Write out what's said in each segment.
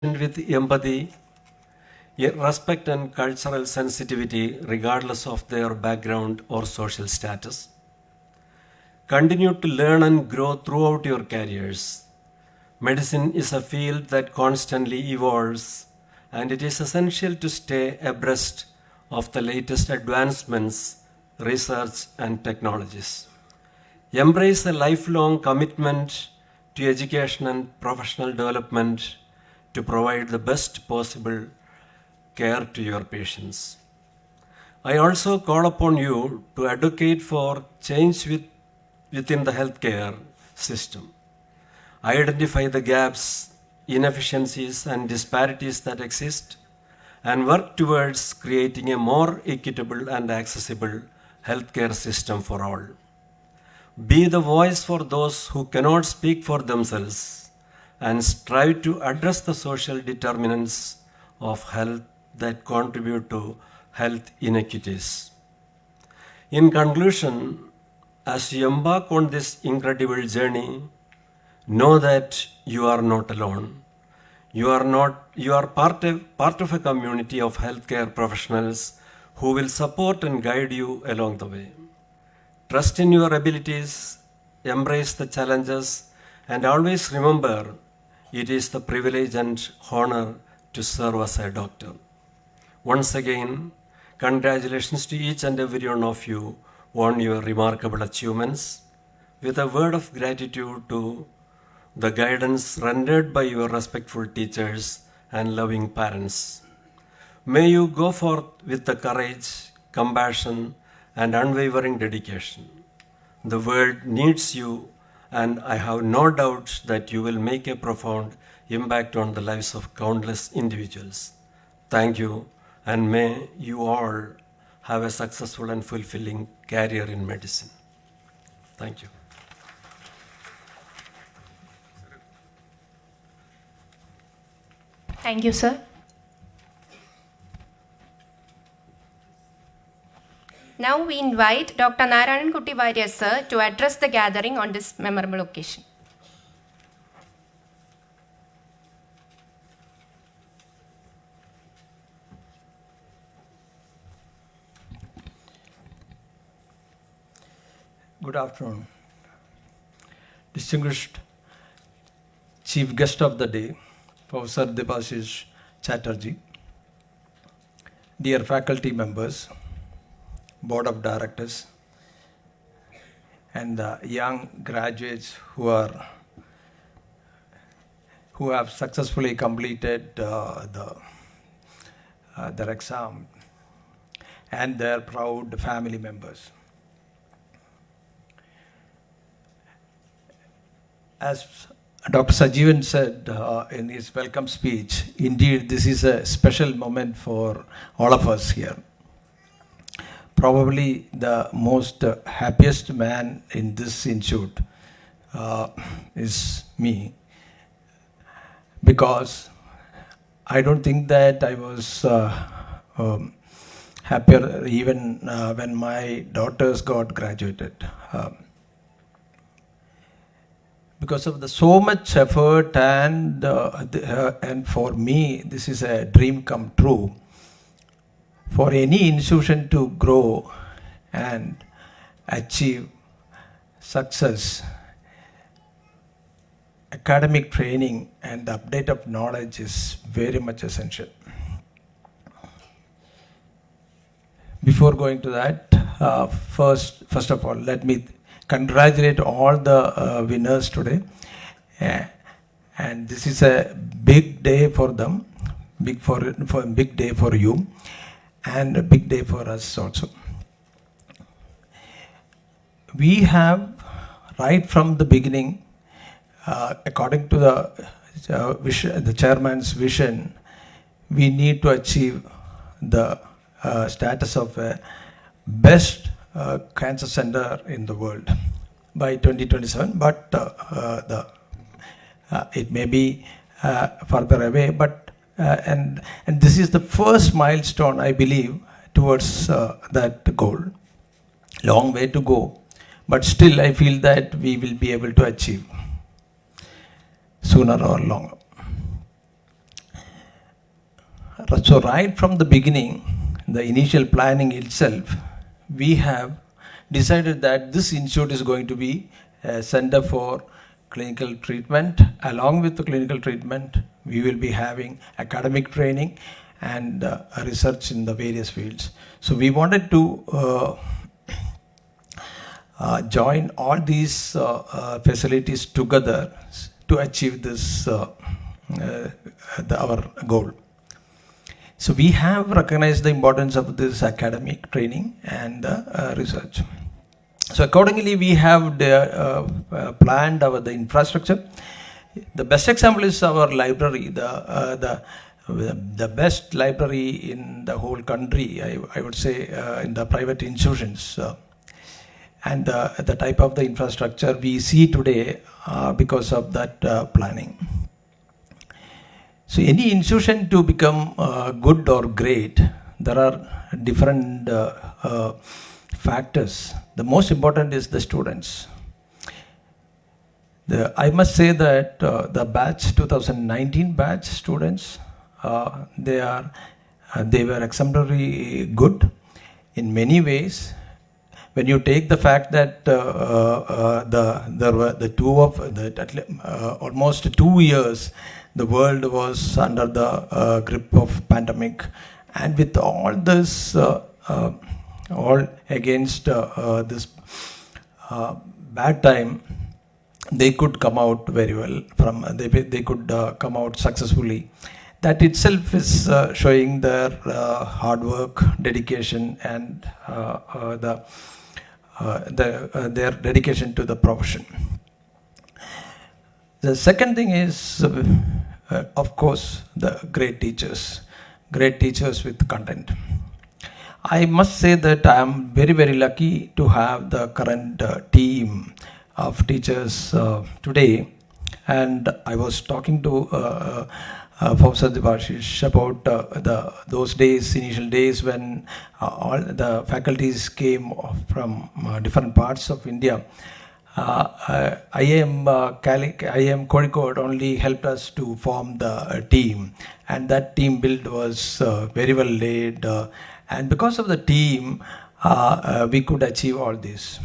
with empathy, respect and cultural sensitivity regardless of their background or social status. Continue to learn and grow throughout your careers. Medicine is a field that constantly evolves, and it is essential to stay abreast of the latest advancements, research and technologies. Embrace a lifelong commitment to education and professional development to provide the best possible care to your patients. I also call upon you to advocate for change within the healthcare system. Identify the gaps, inefficiencies, and disparities that exist, and work towards creating a more equitable and accessible healthcare system for all. Be the voice for those who cannot speak for themselves, and strive to address the social determinants of health that contribute to health inequities. In conclusion, as you embark on this incredible journey, know that you are not alone. You are part of a community of healthcare professionals who will support and guide you along the way. Trust in your abilities, embrace the challenges, and always remember it is the privilege and honor to serve as a doctor. Once again, congratulations to each and every one of you on your remarkable achievements. With a word of gratitude to the guidance rendered by your respectful teachers and loving parents. May you go forth with the courage, compassion, and unwavering dedication. The world needs you, and I have no doubt that you will make a profound impact on the lives of countless individuals. Thank you, and may you all have a successful and fulfilling career in medicine. Thank you. Thank you, sir. Now we invite Dr. Narayanan Kutty Varya sir to address the gathering on this memorable occasion. Good afternoon. Distinguished Chief Guest of the Day, Professor Debashish Chatterjee, dear faculty members, Board of Directors, and the young graduates who have successfully completed their exam, and their proud family members. As Dr. Sajeevan said in his welcome speech, indeed this is a special moment for all of us here. Probably the most happiest man in this institute is me, because I don't think that I was happier even when my daughters got graduated. Because of so much effort, and for me this is a dream come true. For any institution to grow and achieve success, academic training and the update of knowledge is very much essential. Before going to that, first of all, let me congratulate all the winners today. And this is a big day for them, big day for you, and a big day for us also. We have, right from the beginning, according to the chairman's vision, we need to achieve the status of a best cancer center in the world by 2027, but it may be further away, but and this is the first milestone, I believe, towards that goal. Long way to go, but still I feel that we will be able to achieve sooner or longer. So right from the beginning, the initial planning itself, we have decided that this institute is going to be a center for clinical treatment. Along with the clinical treatment, we will be having academic training and research in the various fields. So we wanted to join all these facilities together to achieve this our goal. So we have recognized the importance of this academic training and research. So accordingly, we have planned the infrastructure. The best example is our library, the best library in the whole country, I would say, in the private institutions. And the type of the infrastructure we see today because of that planning. So any institution to become good or great, there are different factors. The most important is the students. I must say that the batch 2019 batch students, they were exemplary good in many ways. When you take the fact that there were almost 2 years, the world was under the grip of pandemic, and with all this, all against this bad time, they could come out very well from. They could come out successfully. That itself is showing their hard work, dedication, and their dedication to the profession. The second thing is, of course, the great teachers with content. I must say that I am very, very lucky to have the current team of teachers today. And I was talking to Professor Debashish about those days, initial days when all the faculties came from different parts of India. IIM Kozhikode only helped us to form the team, and that team build was very well laid, and because of the team we could achieve all this.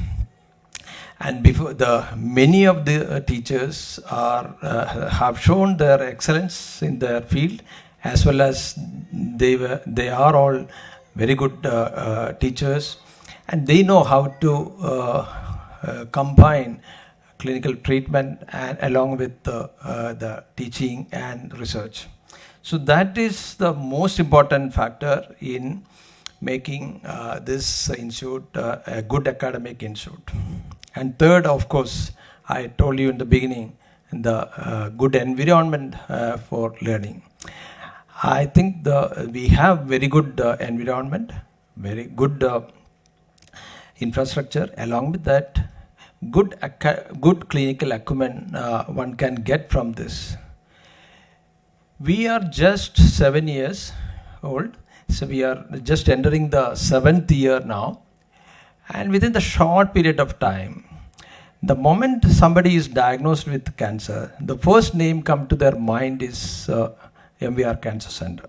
And many of the teachers have shown their excellence in their field, as well as they are all very good teachers, and they know how to combine clinical treatment and along with the teaching and research. So that is the most important factor in making this institute a good academic institute. And third, of course, I told you in the beginning, the good environment for learning. I think we have very good environment, very good infrastructure. Along with that, good clinical acumen one can get from this. We are just 7 years old, so we are just entering the 7th year now. And within the short period of time, the moment somebody is diagnosed with cancer, the first name come to their mind is MVR Cancer Center.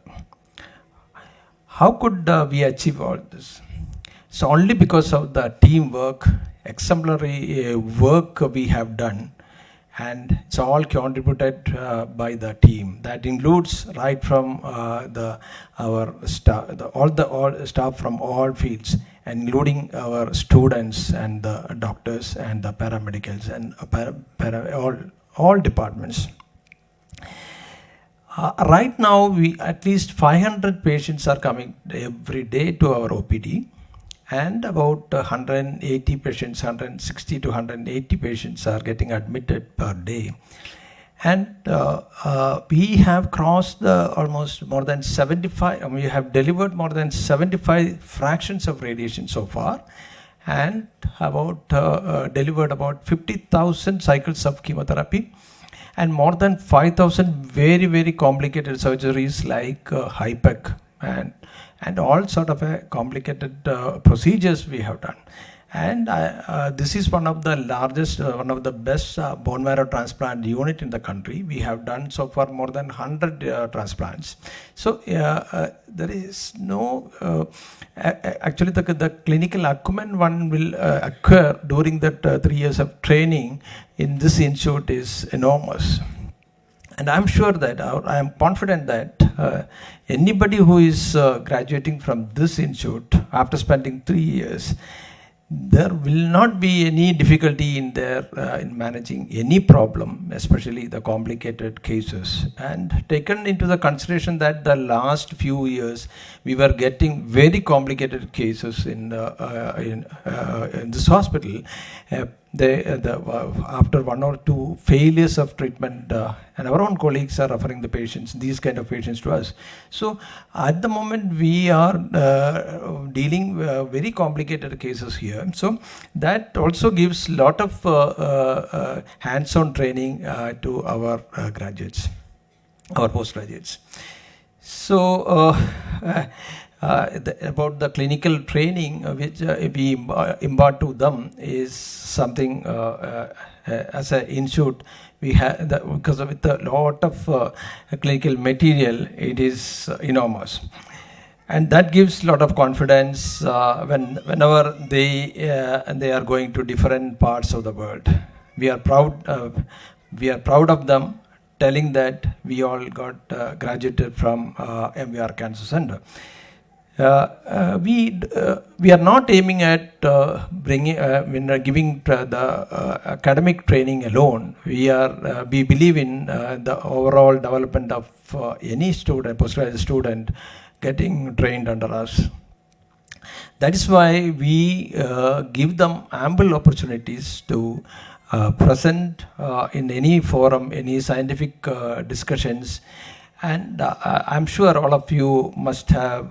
How could we achieve all this? It's only because of the teamwork, exemplary work we have done, and it's all contributed by the team. That includes right from our staff, all staff from all fields, including our students and the doctors and the paramedicals and all departments. Right now, at least 500 patients are coming every day to our OPD, and about 180 patients, 160 to 180 patients are getting admitted per day. And we have crossed almost more than 75, we have delivered more than 75 fractions of radiation so far, and delivered about 50,000 cycles of chemotherapy, and more than 5,000 very, very complicated surgeries like HIPEC and all sort of complicated procedures we have done. And this is one of the largest, one of the best bone marrow transplant unit in the country. We have done so far more than 100 transplants. So there is no, actually the clinical acumen one will occur during that 3 years of training in this institute is enormous. And I'm sure that, I am confident that anybody who is graduating from this institute after spending 3 years, there will not be any difficulty in their in managing any problem, especially the complicated cases. And taken into the consideration that the last few years we were getting very complicated cases in this hospital. After 1 or 2 failures of treatment, and our own colleagues are referring the patients, these kind of patients to us. So at the moment we are dealing very complicated cases here. So that also gives lot of hands-on training to our graduates, our postgraduates. So about the clinical training which we impart to them is something as an institute we have, because with a lot of clinical material, it is enormous. And that gives a lot of confidence whenever they are going to different parts of the world. We are proud of them telling that we all got graduated from MVR Cancer Center. We are not aiming at giving the academic training alone. We believe in the overall development of any student, postgraduate student, getting trained under us. That is why we give them ample opportunities to present in any forum, any scientific discussions. And I'm sure all of you must have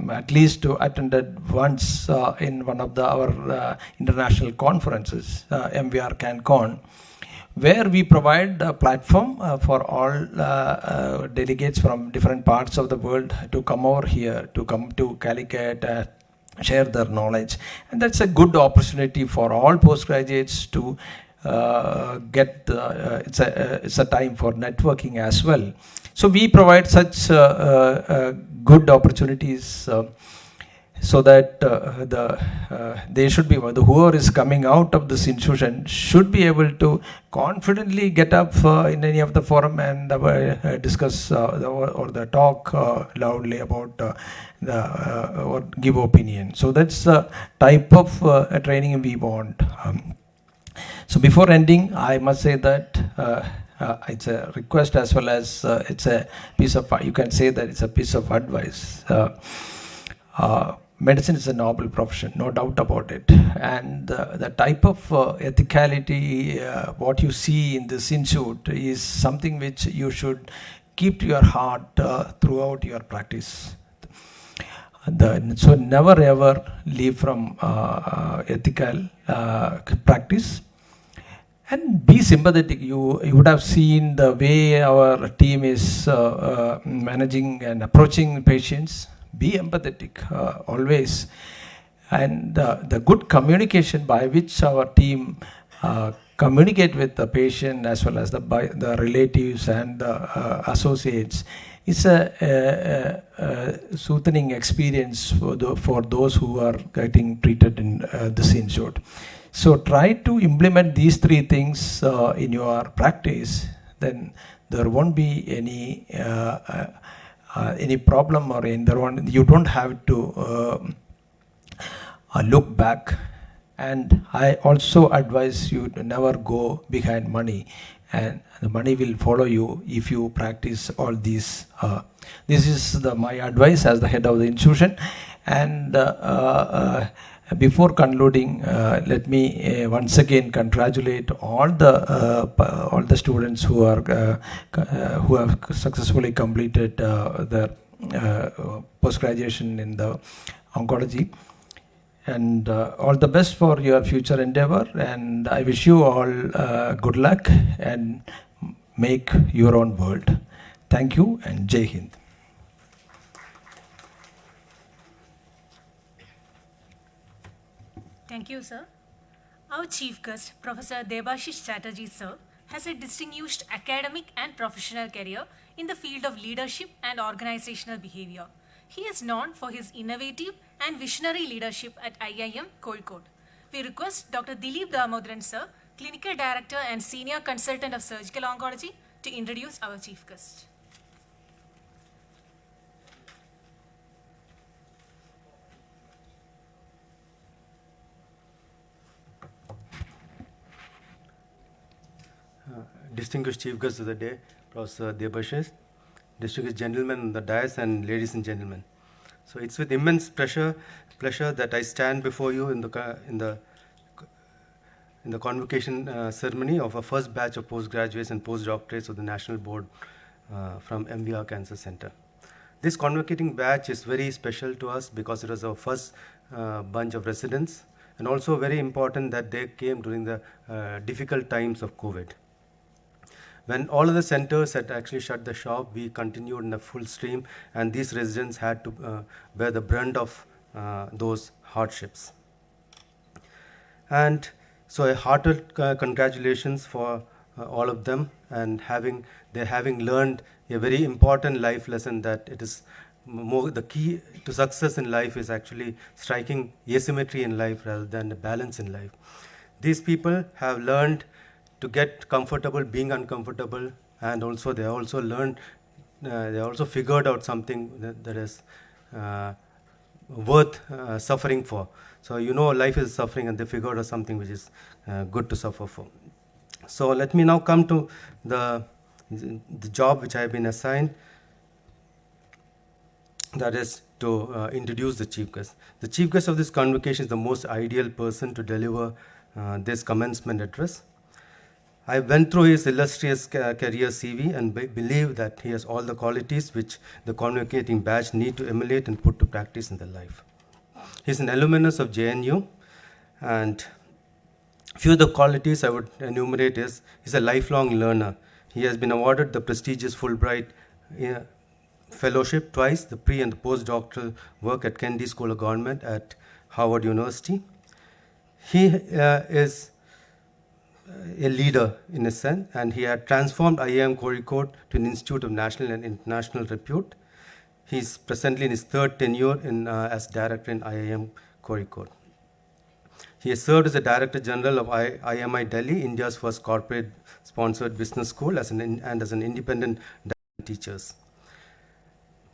at least attended once in one of our international conferences, MVR CanCon, where we provide a platform for all delegates from different parts of the world to come over here, to come to Calicut, share their knowledge. And that's a good opportunity for all postgraduates to get it's a time for networking as well. So we provide such good opportunities so that they should be, whoever is coming out of this institution should be able to confidently get up in any of the forum and discuss or the talk loudly about or give opinion. So that's the type of training we want. So before ending, I must say that it's a request as well as it's a piece of, you can say that it's a piece of advice. Medicine is a noble profession, no doubt about it. And the type of ethicality, what you see in this institute is something which you should keep to your heart throughout your practice. So never ever leave from ethical practice. And be sympathetic. You would have seen the way our team is managing and approaching patients. Be empathetic always. And the good communication by which our team communicate with the patient as well as the relatives and the associates is a soothing experience for those who are getting treated in this institute. So try to implement these 3 things in your practice, then there won't be any problem or you don't have to look back. And I also advise you to never go behind money, and the money will follow you if you practice all these. This is my advice as the head of the institution. And before concluding, let me once again congratulate all the students who have successfully completed their post graduation in the oncology, and all the best for your future endeavor. And I wish you all good luck and make your own world. Thank you and Jai Hind. Thank you, sir. Our chief guest, Professor Debashish Chatterjee, sir, has a distinguished academic and professional career in the field of leadership and organizational behavior. He is known for his innovative and visionary leadership at IIM Kozhikode. We request Dr. Dilip Damodaran, sir, Clinical Director and Senior Consultant of Surgical Oncology, to introduce our chief guest. Distinguished chief guest of the day, Professor Debashish, distinguished gentlemen on the dais, and ladies and gentlemen. So it's with immense pleasure that I stand before you in the convocation ceremony of our first batch of postgraduates and postdoctorates of the National Board from MVR Cancer Center. This convocating batch is very special to us because it was our first bunch of residents, and also very important that they came during the difficult times of COVID. When all of the centers had actually shut the shop, we continued in a full stream, and these residents had to bear the brunt of those hardships. And so a hearted congratulations for all of them, and having learned a very important life lesson, that it is more the key to success in life is actually striking asymmetry in life rather than a balance in life. These people have learned to get comfortable being uncomfortable, and also they also learned, they also figured out something that is worth suffering for. So life is suffering, and they figured out something which is good to suffer for. So let me now come to the job which I have been assigned, that is to introduce the chief guest. The chief guest of this convocation is the most ideal person to deliver this commencement address. I went through his illustrious career CV and believe that he has all the qualities which the convocating batch need to emulate and put to practice in their life. He's an alumnus of JNU, and few of the qualities I would enumerate is he's a lifelong learner. He has been awarded the prestigious Fulbright Fellowship twice, the pre and the postdoctoral work at Kennedy School of Government at Harvard University. He is a leader in a sense, and he had transformed IIM Kozhikode to an institute of national and international repute. He's presently in his third tenure as director in IIM Kozhikode. He has served as the Director General of IMI Delhi, India's first corporate-sponsored business school, and as an independent teachers.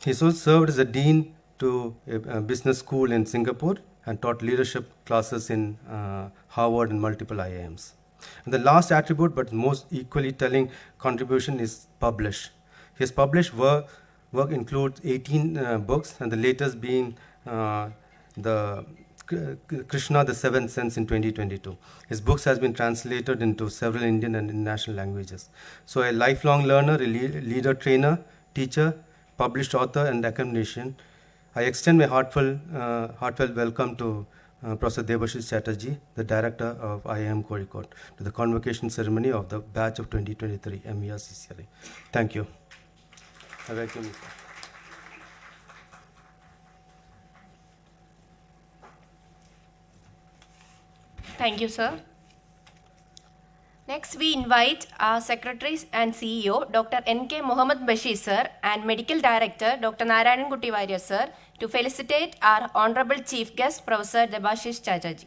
He also served as a dean to a business school in Singapore and taught leadership classes in Harvard and multiple IIMs. And the last attribute, but most equally telling contribution, is publish. His published work includes 18 books, and the latest being the Krishna, the Seventh Sense in 2022. His books has been translated into several Indian and international languages. So a lifelong learner, a leader trainer, teacher, published author, and academician. I extend my heartfelt welcome to Professor Debashish Chatterjee, the director of IIM Kozhikode, to the convocation ceremony of the batch of 2023 MER CCRA. Thank you. I welcome you. Thank you, sir. Next, we invite our Secretary and CEO, Dr. N.K. Mohammed Bashir, sir, and Medical Director, Dr. Narayanan Kutty Warrier, sir, to felicitate our Honorable Chief Guest, Professor Debashish Chatterjee.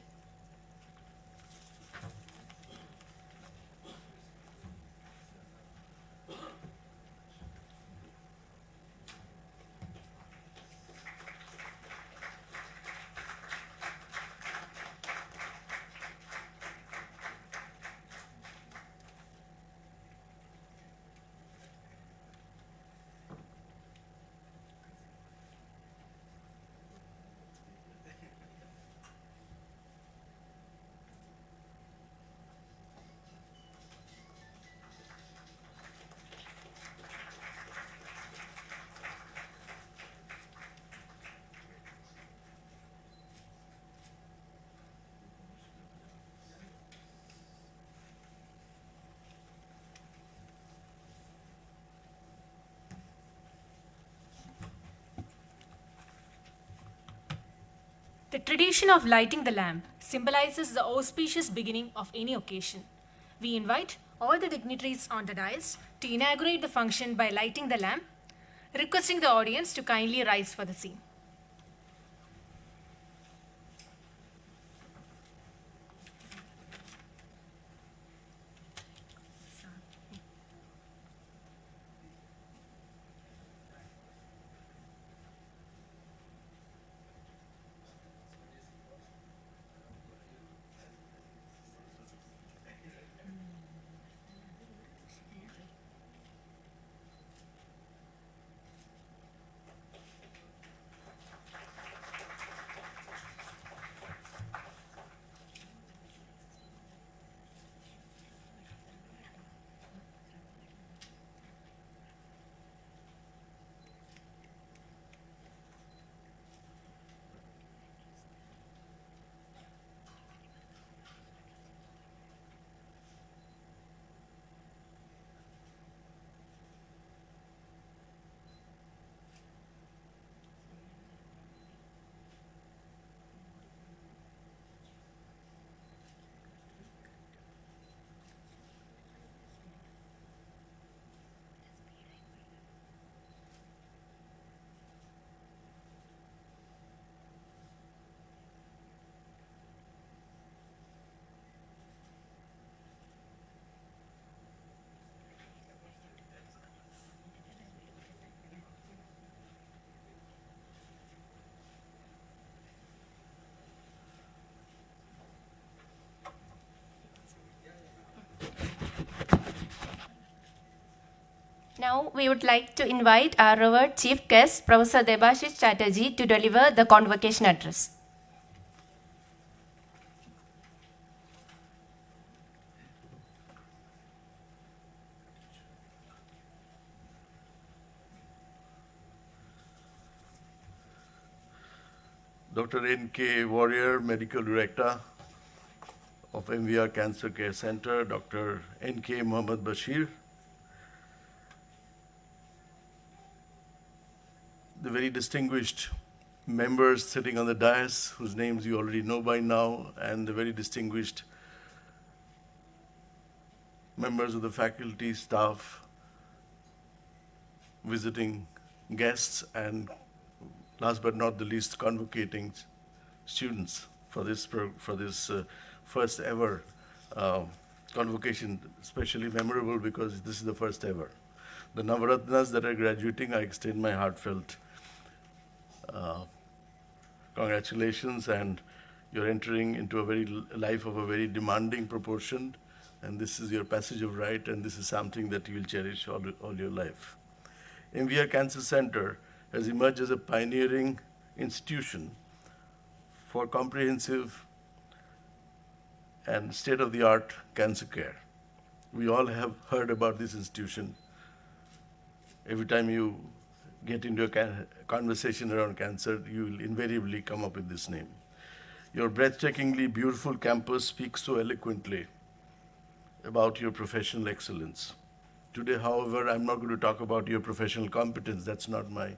The tradition of lighting the lamp symbolizes the auspicious beginning of any occasion. We invite all the dignitaries on the dais to inaugurate the function by lighting the lamp, requesting the audience to kindly rise for the scene. Now we would like to invite our revered chief guest, Professor Debashish Chatterjee, to deliver the convocation address. Dr. N.K. Warrior, Medical Director of MVR Cancer Care Center, Dr. N.K. Mohammed Bashir, the very distinguished members sitting on the dais, whose names you already know by now, and the very distinguished members of the faculty, staff, visiting guests, and last but not the least, convocating students for this first ever convocation, especially memorable because this is the first ever. The Navaratnas that are graduating, I extend my heartfelt congratulations, and you're entering into a life of a very demanding proportion, and this is your passage of right, and this is something that you'll cherish all your life. MVR Cancer Center has emerged as a pioneering institution for comprehensive and state-of-the-art cancer care. We all have heard about this institution. Every time you get into a conversation around cancer, you will invariably come up with this name. Your breathtakingly beautiful campus speaks so eloquently about your professional excellence. Today, however, I'm not going to talk about your professional competence. That's not my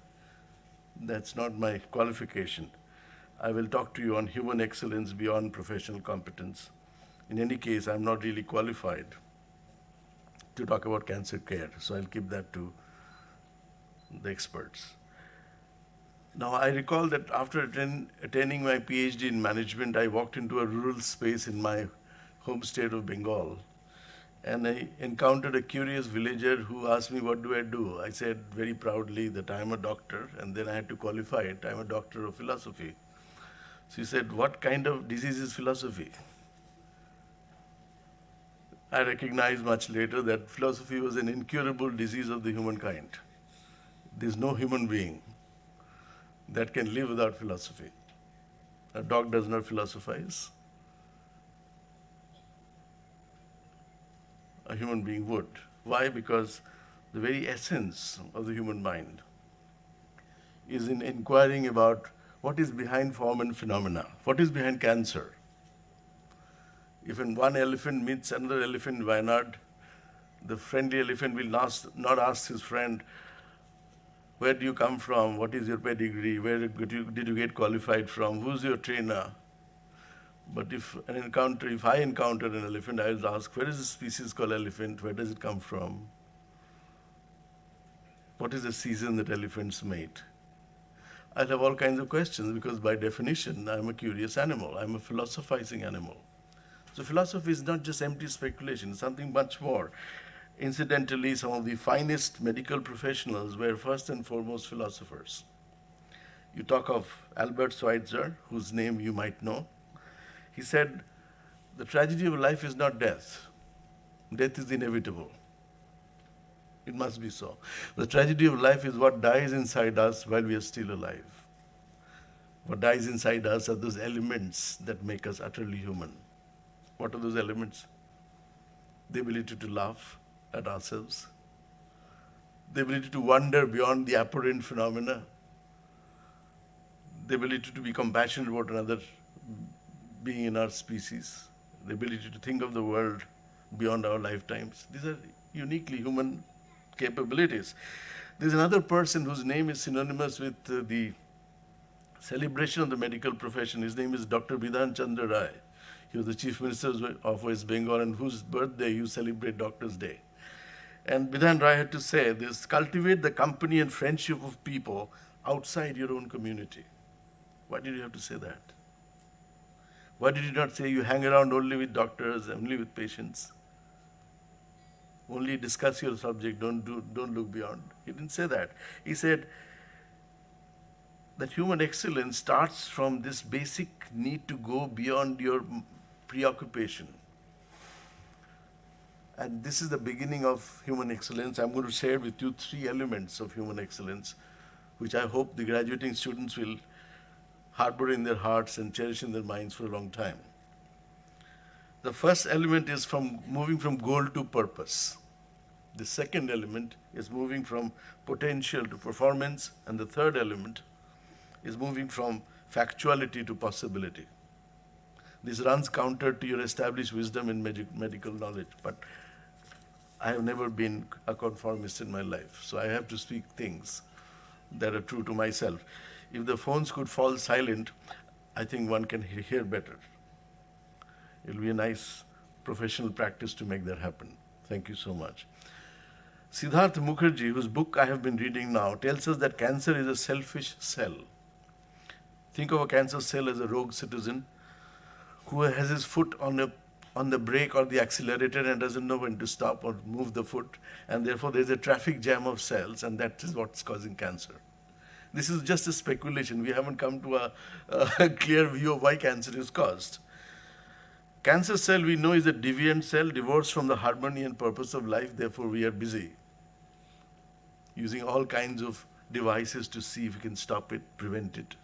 qualification. I will talk to you on human excellence beyond professional competence. In any case, I'm not really qualified to talk about cancer care, so I'll keep that to the experts. Now, I recall that after attending my PhD in management, I walked into a rural space in my home state of Bengal, and I encountered a curious villager who asked me, what do I do? I said very proudly that I'm a doctor, and then I had to qualify it. I'm a doctor of philosophy. So he said, what kind of disease is philosophy? I recognized much later that philosophy was an incurable disease of the humankind. There's no human being that can live without philosophy. A dog does not philosophize. A human being would. Why? Because the very essence of the human mind is in inquiring about what is behind form and phenomena, what is behind cancer. If one elephant meets another elephant in Wayanad, the friendly elephant will not ask his friend, Where do you come from? What is your pedigree? Where did you get qualified from? Who's your trainer? But if I encounter an elephant, I will ask, where is the species called elephant? Where does it come from? What is the season that elephants mate? I'll have all kinds of questions because by definition, I'm a curious animal. I'm a philosophizing animal. So philosophy is not just empty speculation, it's something much more. Incidentally, some of the finest medical professionals were first and foremost philosophers. You talk of Albert Schweitzer, whose name you might know. He said, the tragedy of life is not death. Death is inevitable. It must be so. The tragedy of life is what dies inside us while we are still alive. What dies inside us are those elements that make us utterly human. What are those elements? The ability to laugh at ourselves, the ability to wonder beyond the apparent phenomena, the ability to be compassionate about another being in our species, the ability to think of the world beyond our lifetimes. These are uniquely human capabilities. There's another person whose name is synonymous with the celebration of the medical profession. His name is Dr. Bidhan Chandra Rai. He was the Chief Minister of West Bengal, and whose birthday you celebrate Doctor's Day. And Bidhan Rai had to say this: cultivate the company and friendship of people outside your own community. Why did you have to say that? Why did you not say you hang around only with doctors, only with patients? Only discuss your subject, don't look beyond. He didn't say that. He said that human excellence starts from this basic need to go beyond your preoccupation. And this is the beginning of human excellence. I'm going to share with you 3 elements of human excellence, which I hope the graduating students will harbor in their hearts and cherish in their minds for a long time. The first element is from moving from goal to purpose. The second element is moving from potential to performance. And the third element is moving from factuality to possibility. This runs counter to your established wisdom in medical knowledge, but I have never been a conformist in my life, so I have to speak things that are true to myself. If the phones could fall silent, I think one can hear better. It will be a nice professional practice to make that happen. Thank you so much. Siddharth Mukherjee, whose book I have been reading now, tells us that cancer is a selfish cell. Think of a cancer cell as a rogue citizen who has his foot on the brake or the accelerator and doesn't know when to stop or move the foot, and therefore there's a traffic jam of cells, and that is what's causing cancer. This is just a speculation. We haven't come to a clear view of why cancer is caused. Cancer cell, we know, is a deviant cell divorced from the harmony and purpose of life. Therefore, we are busy using all kinds of devices to see if we can stop it, prevent it.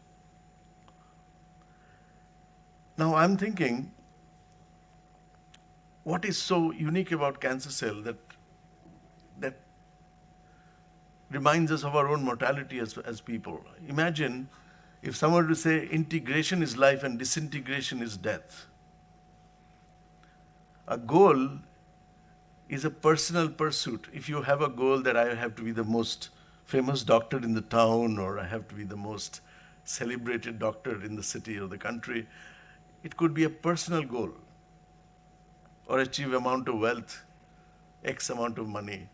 Now, I'm thinking, what is so unique about cancer cell that reminds us of our own mortality as people? Imagine if someone were to say integration is life and disintegration is death. A goal is a personal pursuit. If you have a goal that I have to be the most famous doctor in the town, or I have to be the most celebrated doctor in the city or the country, it could be a personal goal. Or achieve amount of wealth, X amount of money.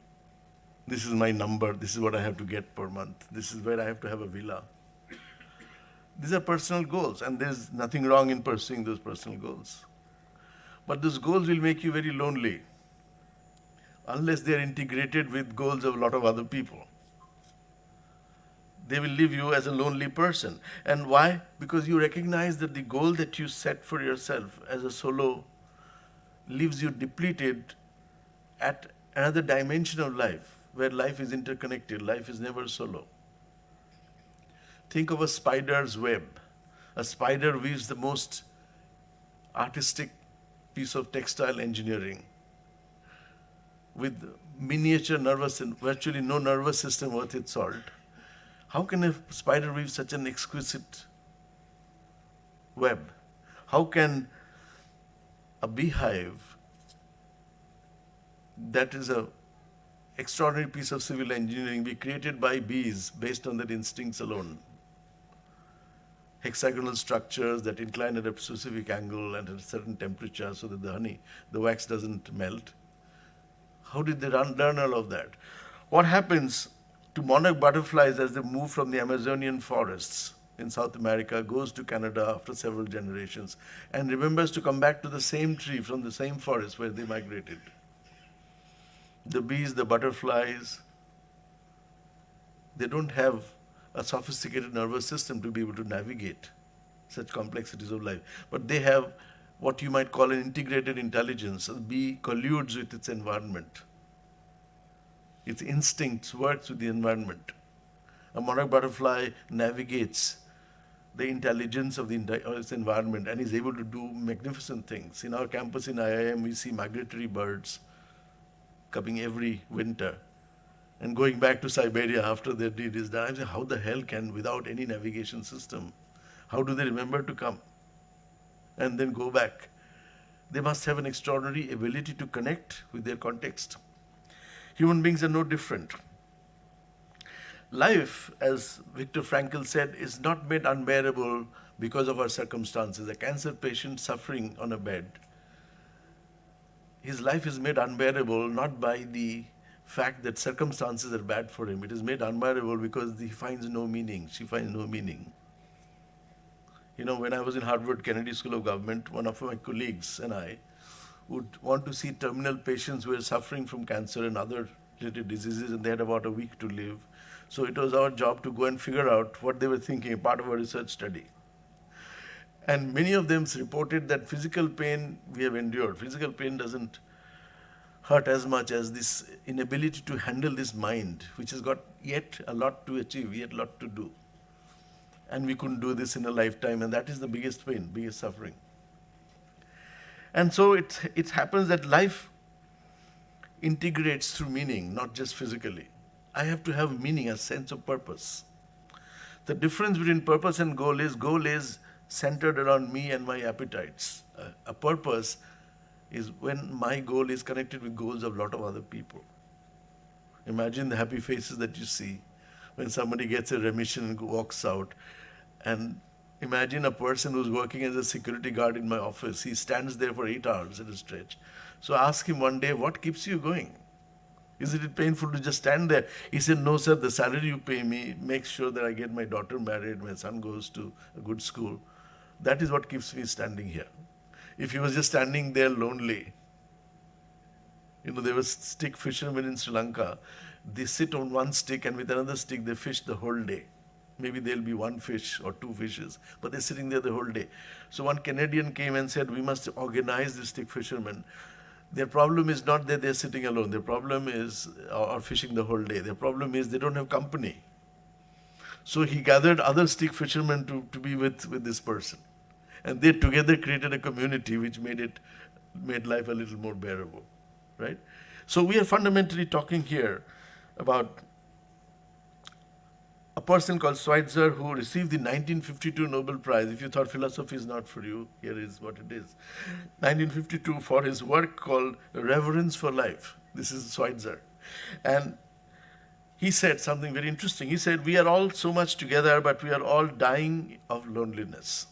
This is my number, this is what I have to get per month, this is where I have to have a villa. These are personal goals, and there's nothing wrong in pursuing those personal goals. But those goals will make you very lonely unless they're integrated with goals of a lot of other people. They will leave you as a lonely person. And why? Because you recognize that the goal that you set for yourself as a solo leaves you depleted at another dimension of life, where life is interconnected, life is never solo. Think of a spider's web. A spider weaves the most artistic piece of textile engineering with miniature nervous and virtually no nervous system worth its salt. How can a spider weave such an exquisite web? How can a beehive that is a extraordinary piece of civil engineering be created by bees based on their instincts alone. Hexagonal structures that incline at a specific angle and at a certain temperature so that the wax doesn't melt. How did they learn all of that? What happens to monarch butterflies as they move from the Amazonian forests in South America, goes to Canada after several generations, and remembers to come back to the same tree from the same forest where they migrated? The bees, the butterflies, they don't have a sophisticated nervous system to be able to navigate such complexities of life. But they have what you might call an integrated intelligence. The bee colludes with its environment. Its instincts works with the environment. A monarch butterfly navigates the intelligence of its environment and is able to do magnificent things. In our campus in IIM, we see migratory birds coming every winter and going back to Siberia after their deed is done. I say, how the hell can, without any navigation system, how do they remember to come and then go back? They must have an extraordinary ability to connect with their context. Human beings are no different. Life, as Viktor Frankl said, is not made unbearable because of our circumstances. A cancer patient suffering on a bed, his life is made unbearable not by the fact that circumstances are bad for him. It is made unbearable because he finds no meaning, she finds no meaning. You know, when I was in Harvard Kennedy School of Government, one of my colleagues and I would want to see terminal patients who were suffering from cancer and other related diseases, and they had about a week to live. So it was our job to go and figure out what they were thinking, part of our research study. And many of them reported that physical pain we have endured. Physical pain doesn't hurt as much as this inability to handle this mind, which has got yet a lot to achieve, yet a lot to do. And we couldn't do this in a lifetime, and that is the biggest pain, biggest suffering. And so it happens that life integrates through meaning, not just physically. I have to have meaning, a sense of purpose. The difference between purpose and goal is centered around me and my appetites. A purpose is when my goal is connected with goals of a lot of other people. Imagine the happy faces that you see when somebody gets a remission and walks out. And imagine a person who's working as a security guard in my office. He stands there for 8 hours at a stretch. So ask him one day, what keeps you going? Isn't it painful to just stand there? He said, no, sir, the salary you pay me makes sure that I get my daughter married, my son goes to a good school. That is what keeps me standing here. If he was just standing there lonely, you know, there were stick fishermen in Sri Lanka. They sit on one stick and with another stick they fish the whole day. Maybe there'll be one fish or two fishes, but they're sitting there the whole day. So one Canadian came and said, we must organize the stick fishermen. Their problem is not that they're sitting alone. Their problem is, or fishing the whole day. Their problem is they don't have company. So he gathered other stick fishermen to be with this person. And they together created a community which made life a little more bearable, right? So we are fundamentally talking here about a person called Schweitzer who received the 1952 Nobel Prize. If you thought philosophy is not for you, here is what it is. 1952 for his work called Reverence for Life. This is Schweitzer. And he said something very interesting. He said, we are all so much together, but we are all dying of loneliness.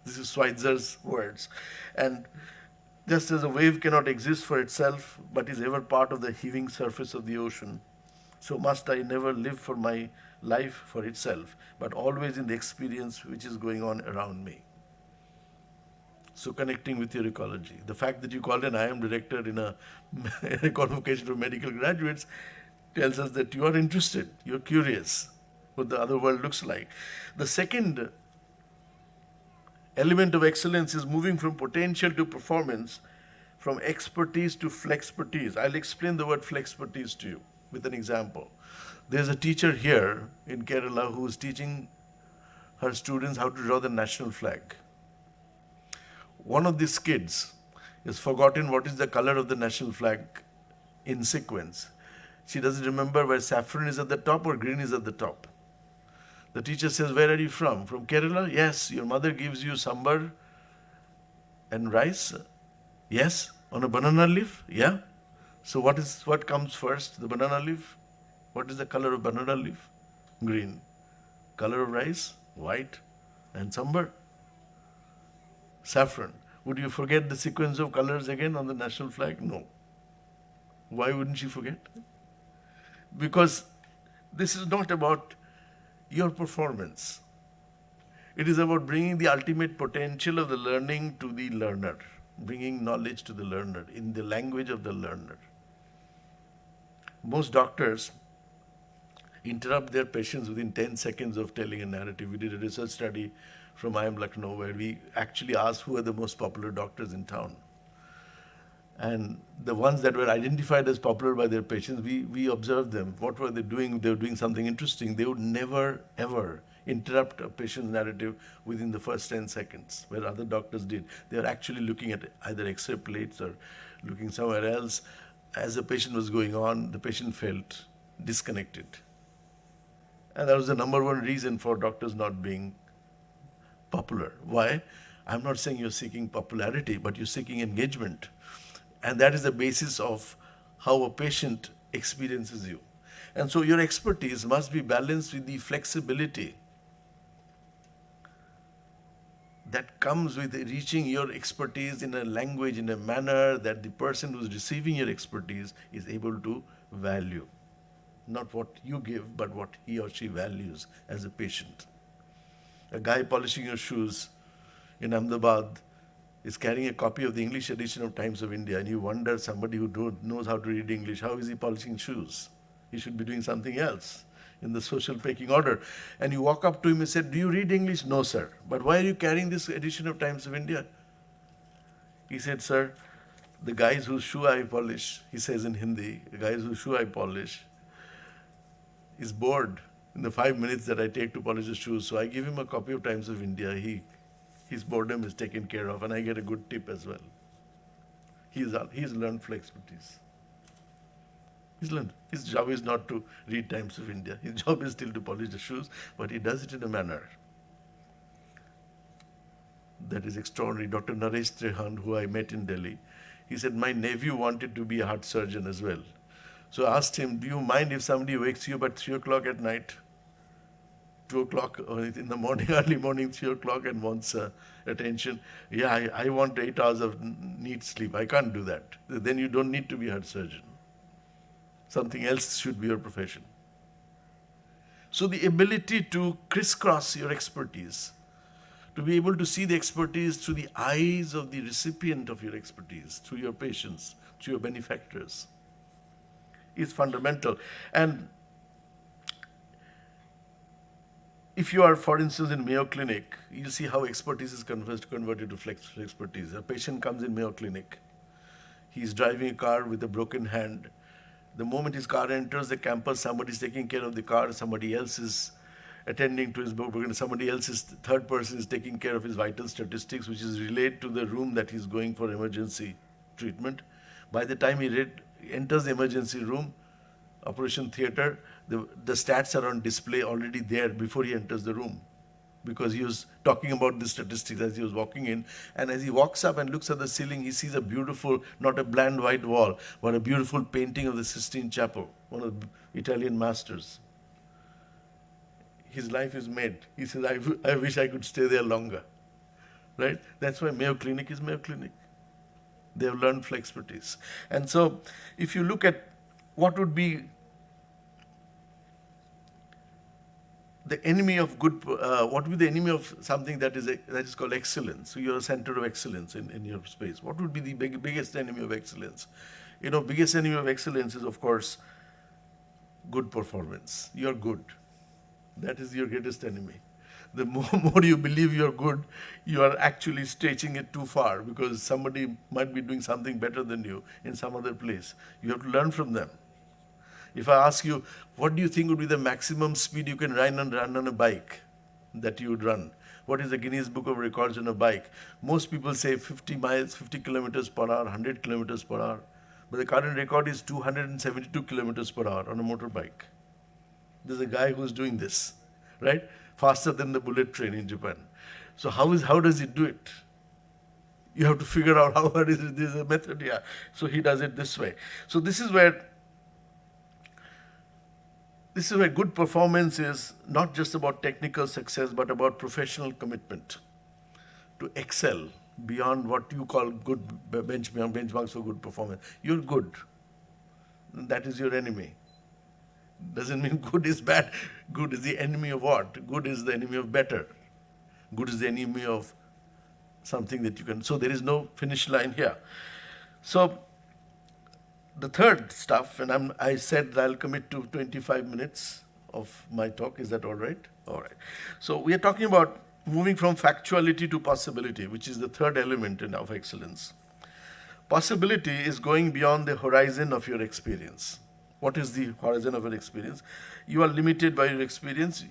This is Schweitzer's words. And just as a wave cannot exist for itself, but is ever part of the heaving surface of the ocean, so must I never live for my life for itself, but always in the experience which is going on around me. So connecting with your ecology. The fact that you called an IIM director in a convocation of medical graduates tells us that you are interested, you're curious what the other world looks like. The second element of excellence is moving from potential to performance, from expertise to flexpertise. I'll explain the word flexpertise to you with an example. There's a teacher here in Kerala who is teaching her students how to draw the national flag. One of these kids has forgotten what is the color of the national flag in sequence. She doesn't remember where saffron is at the top or green is at the top. The teacher says, where are you from? From Kerala? Yes. Your mother gives you sambar and rice? Yes. On a banana leaf? Yeah. So what comes first? The banana leaf? What is the color of banana leaf? Green. Color of rice? White. And sambar? Saffron. Would you forget the sequence of colors again on the national flag? No. Why wouldn't you forget? Because this is not about your performance. It is about bringing the ultimate potential of the learning to the learner, bringing knowledge to the learner in the language of the learner. Most doctors interrupt their patients within 10 seconds of telling a narrative. We did a research study from IIM Lucknow where we actually asked who are the most popular doctors in town. And the ones that were identified as popular by their patients, we observed them. What were they doing? They were doing something interesting. They would never, ever interrupt a patient's narrative within the first 10 seconds, where other doctors did. They were actually looking at either X-ray plates or looking somewhere else. As the patient was going on, the patient felt disconnected. And that was the number one reason for doctors not being popular. Why? I'm not saying you're seeking popularity, but you're seeking engagement. And that is the basis of how a patient experiences you. And so your expertise must be balanced with the flexibility that comes with reaching your expertise in a language, in a manner that the person who's receiving your expertise is able to value. Not what you give, but what he or she values as a patient. A guy polishing your shoes in Ahmedabad is carrying a copy of the English edition of Times of India, and you wonder, somebody who knows how to read English, how is he polishing shoes? He should be doing something else in the social pecking order. And you walk up to him and say, do you read English? No, sir. But why are you carrying this edition of Times of India? He said, sir, the guys whose shoe I polish, he says in Hindi, the guys whose shoe I polish, is bored in the 5 minutes that I take to polish the shoes. So I give him a copy of Times of India. His boredom is taken care of, and I get a good tip as well. He's learned full expertise. He's learned. His job is not to read Times of India. His job is still to polish the shoes, but he does it in a manner that is extraordinary. Dr. Naresh Trehan, who I met in Delhi, he said, my nephew wanted to be a heart surgeon as well. So I asked him, do you mind if somebody wakes you up at 3 o'clock at night, 2 o'clock in the morning, early morning, 3 o'clock, and wants attention? Yeah, I want 8 hours of neat sleep. I can't do that. Then you don't need to be a heart surgeon. Something else should be your profession. So the ability to crisscross your expertise, to be able to see the expertise through the eyes of the recipient of your expertise, through your patients, through your benefactors, is fundamental. And if you are, for instance, in Mayo Clinic, you see how expertise is converted to flex expertise. A patient comes in Mayo Clinic. He's driving a car with a broken hand. The moment his car enters the campus, somebody is taking care of the car, somebody else is attending to his broken, somebody else is, third person is taking care of his vital statistics, which is related to the room that he's going for emergency treatment. By the time he enters the emergency room, operation theater, the stats are on display already there before he enters the room, because he was talking about the statistics as he was walking in. And as he walks up and looks at the ceiling, he sees a beautiful, not a bland white wall, but a beautiful painting of the Sistine Chapel, one of the Italian masters. His life is made. He says, I wish I could stay there longer. Right? That's why Mayo Clinic is Mayo Clinic. They have learned full expertise. And so if you look at what would be the enemy of good, what would be the enemy of something that is called excellence? So you're a center of excellence in your space. What would be the biggest enemy of excellence? Biggest enemy of excellence is, of course, good performance. You're good. That is your greatest enemy. The more you believe you're good, you are actually stretching it too far, because somebody might be doing something better than you in some other place. You have to learn from them. If I ask you, what do you think would be the maximum speed you can run on a bike that you would run? What is the Guinness Book of Records on a bike? Most people say 50 miles, 50 kilometers per hour, 100 kilometers per hour. But the current record is 272 kilometers per hour on a motorbike. There's a guy who's doing this, right? Faster than the bullet train in Japan. So how does he do it? You have to figure out how hard is it. This is a method, yeah. So he does it this way. So this is where good performance is not just about technical success, but about professional commitment to excel beyond what you call good benchmarks for good performance. You're good. That is your enemy. Doesn't mean good is bad. Good is the enemy of what? Good is the enemy of better. Good is the enemy of something that you can. So there is no finish line here. So the third stuff, and I said that I'll commit to 25 minutes of my talk. Is that all right? All right. So we are talking about moving from factuality to possibility, which is the third element of excellence. Possibility is going beyond the horizon of your experience. What is the horizon of your experience? You are limited by your experience.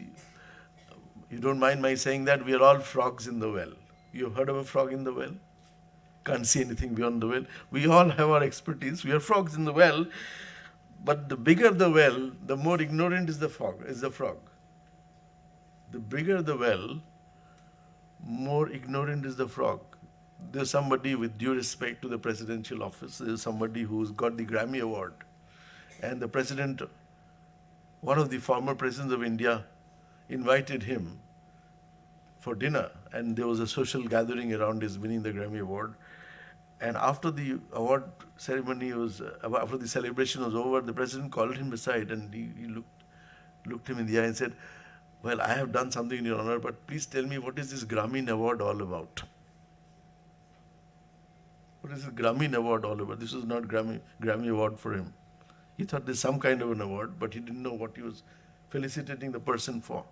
You don't mind my saying that we are all frogs in the well. You've heard of a frog in the well? Can't see anything beyond the well. We all have our expertise. We are frogs in the well, but the bigger the well, the more ignorant is the frog. The bigger the well, more ignorant is the frog. There's somebody, with due respect to the presidential office, there's somebody who's got the Grammy Award. And the president, one of the former presidents of India, invited him for dinner. And there was a social gathering around his winning the Grammy Award. And after the award ceremony after the celebration was over, the president called him aside and he looked him in the eye and said, "Well, I have done something in your honor, but please tell me, what is this Grameen Award all about?" What is this Grameen Award all about? This was not Grammy Award for him. He thought there's some kind of an award, but he didn't know what he was felicitating the person for.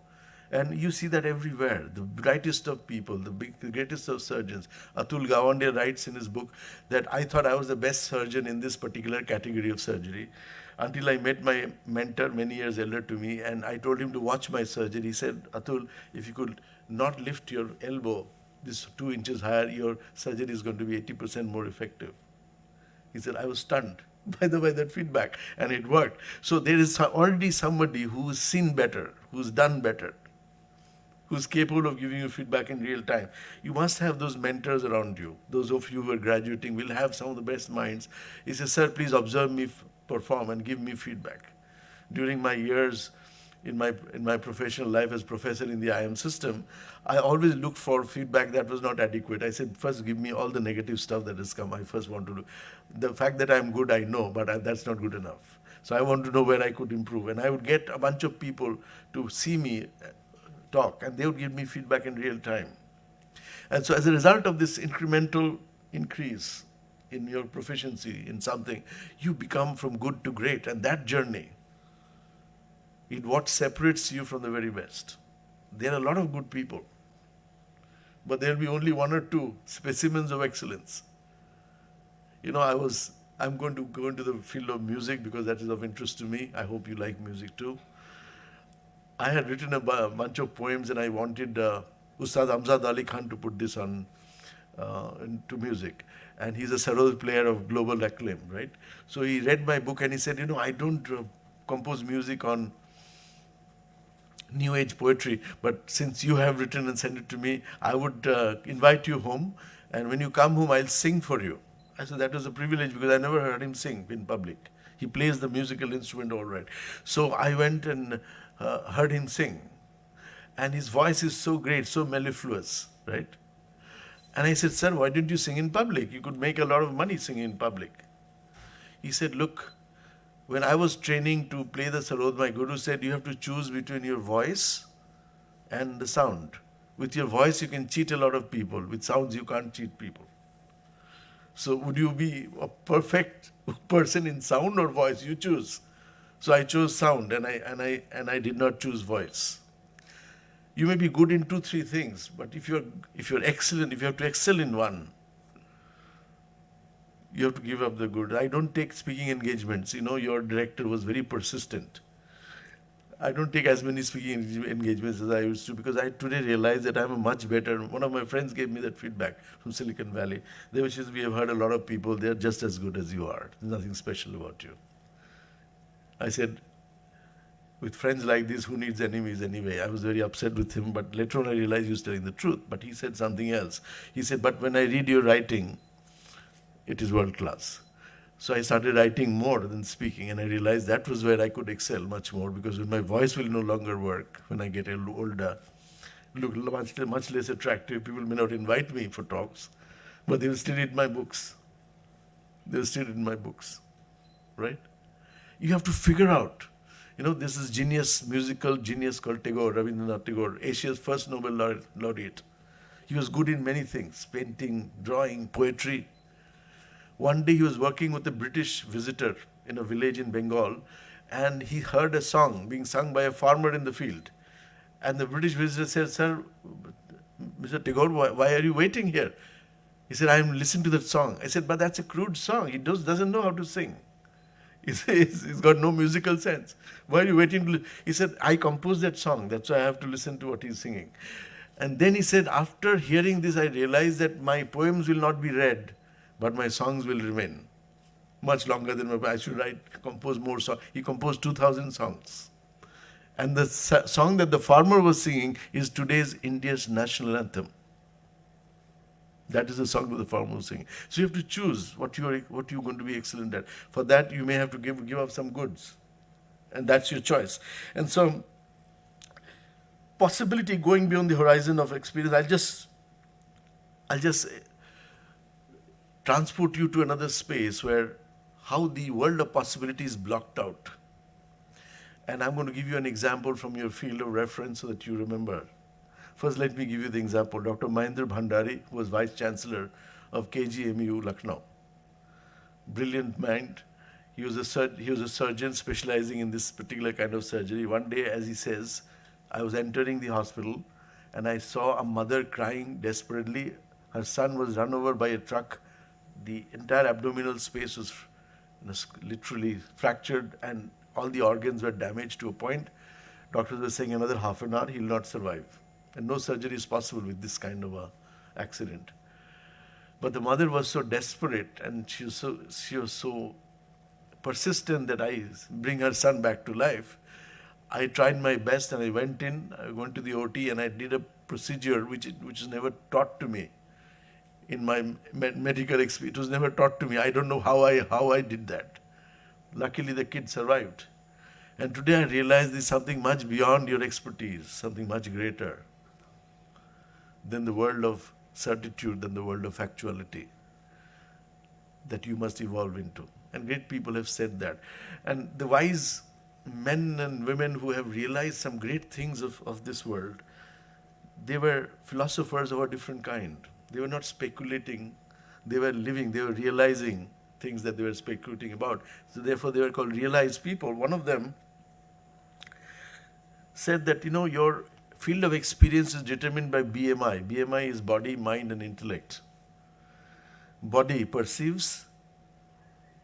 And you see that everywhere. The brightest of people, the greatest of surgeons. Atul Gawande writes in his book that I thought I was the best surgeon in this particular category of surgery until I met my mentor, many years elder to me, and I told him to watch my surgery. He said, "Atul, if you could not lift your elbow this 2 inches higher, your surgery is going to be 80% more effective." He said, I was stunned by that feedback, and it worked. So there is already somebody who's seen better, who's done better, who's capable of giving you feedback in real time. You must have those mentors around you. Those of you who are graduating will have some of the best minds. He says, "Sir, please observe me perform and give me feedback." During my years in my professional life as professor in the IM system, I always looked for feedback that was not adequate. I said, first give me all the negative stuff that has come. I first want to do. The fact that I'm good, I know, but that's not good enough. So I want to know where I could improve. And I would get a bunch of people to see me talk, and they would give me feedback in real time. And so as a result of this incremental increase in your proficiency in something, you become from good to great. And that journey is what separates you from the very best. There are a lot of good people, but there will be only 1 or 2 specimens of excellence. You know, I'm going to go into the field of music because that is of interest to me. I hope you like music too. I had written a bunch of poems, and I wanted Ustad Amzad Ali Khan to put this on into music. And he's a sarod player of global acclaim, right? So he read my book and he said, I don't compose music on New Age poetry, but since you have written and sent it to me, I would invite you home, and when you come home, I'll sing for you. I said that was a privilege because I never heard him sing in public. He plays the musical instrument all right. So I went and heard him sing, and his voice is so great, so mellifluous, right? And I said, "Sir, why didn't you sing in public? You could make a lot of money singing in public." He said, "Look, when I was training to play the sarod, my guru said you have to choose between your voice and the sound. With your voice, you can cheat a lot of people. With sounds, you can't cheat people. So would you be a perfect person in sound or voice? You choose." So I chose sound, and I did not choose voice. You may be good in 2, 3 things, but if you're excellent, if you have to excel in one, you have to give up the good. I don't take speaking engagements. Your director was very persistent. I don't take as many speaking engagements as I used to because I today realize that I'm a much better. One of my friends gave me that feedback from Silicon Valley. We have heard a lot of people, they're just as good as you are. There's nothing special about you. I said, With friends like this, who needs enemies anyway? I was very upset with him, but later on I realized he was telling the truth. But he said something else. He said, but when I read your writing, it is world class. So I started writing more than speaking, and I realized that was where I could excel much more, because when my voice will no longer work when I get older, look much less attractive. People may not invite me for talks, but they will still read my books. They will still read my books, right? You have to figure out. This is musical genius called Tagore, Rabindranath Tagore, Asia's first Nobel laureate. He was good in many things, painting, drawing, poetry. One day he was working with a British visitor in a village in Bengal, and he heard a song being sung by a farmer in the field. And the British visitor said, "Sir, Mr. Tagore, why are you waiting here?" He said, "I'm listening to that song." I said, "But that's a crude song. He doesn't know how to sing. He's got no musical sense. Why are you waiting?" He said, "I composed that song. That's why I have to listen to what he's singing." And then he said, "After hearing this, I realized that my poems will not be read, but my songs will remain much longer than I should compose more songs." He composed 2,000 songs. And the song that the farmer was singing is today's India's national anthem. That is the song that the farmer was singing. So you have to choose what you're going to be excellent at. For that, you may have to give up some goods. And that's your choice. And so, possibility going beyond the horizon of experience, I'll just transport you to another space where how the world of possibility is blocked out. And I'm going to give you an example from your field of reference so that you remember. First, let me give you the example. Dr. Mahendra Bhandari was Vice Chancellor of KGMU, Lucknow. Brilliant mind. He was a surgeon specializing in this particular kind of surgery. One day, as he says, I was entering the hospital and I saw a mother crying desperately. Her son was run over by a truck. The entire abdominal space was literally fractured and all the organs were damaged to a point. Doctors were saying another half an hour, he'll not survive. And no surgery is possible with this kind of a accident. But the mother was so desperate and she was so persistent that I bring her son back to life. I tried my best and I went to the OT and I did a procedure which is never taught to me in my medical experience. It was never taught to me. I don't know how I did that. Luckily, the kid survived. And today I realize there's something much beyond your expertise, something much greater than the world of certitude, than the world of actuality that you must evolve into. And great people have said that. And the wise men and women who have realized some great things of this world, they were philosophers of a different kind. They were not speculating, they were living, they were realizing things that they were speculating about. So therefore they were called realized people. One of them said that, your field of experience is determined by BMI. BMI is body, mind, and intellect. Body perceives,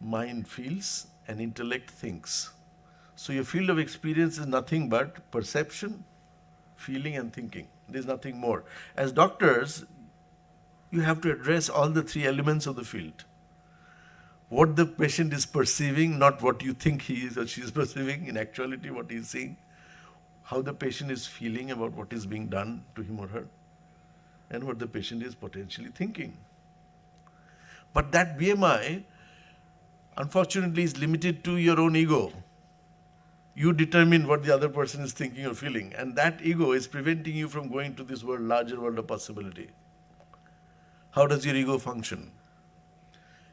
mind feels, and intellect thinks. So your field of experience is nothing but perception, feeling, and thinking. There's nothing more. As doctors, you have to address all the three elements of the field. What the patient is perceiving, not what you think he is or she is perceiving, in actuality what he is seeing. How the patient is feeling about what is being done to him or her, and what the patient is potentially thinking. But that BMI, unfortunately, is limited to your own ego. You determine what the other person is thinking or feeling, and that ego is preventing you from going to this larger world of possibility. How does your ego function?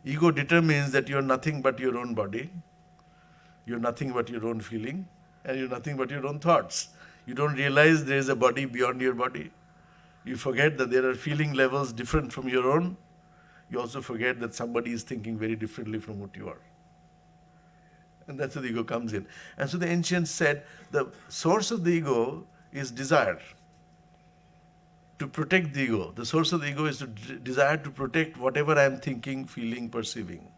Ego determines that you're nothing but your own body, you're nothing but your own feeling, and you're nothing but your own thoughts. You don't realize there is a body beyond your body. You forget that there are feeling levels different from your own. You also forget that somebody is thinking very differently from what you are. And that's where the ego comes in. And so the ancients said the source of the ego is desire. To protect the ego. The source of the ego is to desire to protect whatever I am thinking, feeling, perceiving.